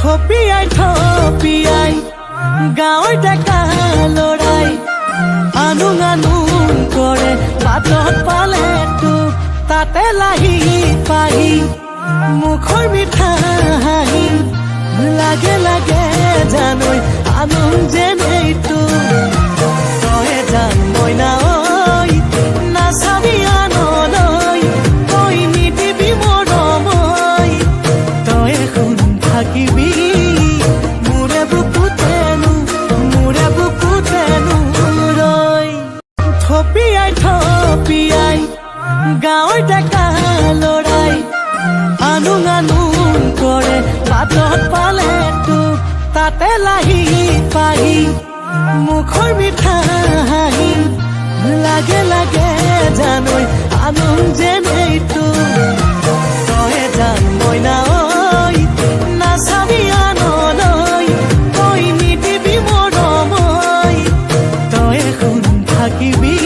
থপিয়াই গাঁৱৰ ডেকা লৰাই আনুং আনুং কৰে বাটত পালে তোক তাতে লাহি পাহি মুখৰ মিঠা হাঁহি লাগে লাগে জানৈ আনুং যেনেই তোক তয়ে জান মইনা ঐ নাচাবি আনলৈ তই নিদিবি মৰমৈ তয়ে শুন থাকিবি মোৰে বুকুতেনো ৰৈ থপিয়াই গাঁৱৰ ডেকা লৰাই আনুং আনুং কৰে বাটত পালে তোক তাতে লাহি পাহি মুখৰ মিঠা হাঁহি লাগে লাগে জানৈ আনুং যেনেই তোক তয়ে জান মইনা ঐ নাচাবি আনলৈ তই নিদিবি মৰমৈ তয়ে শুন থাকিবি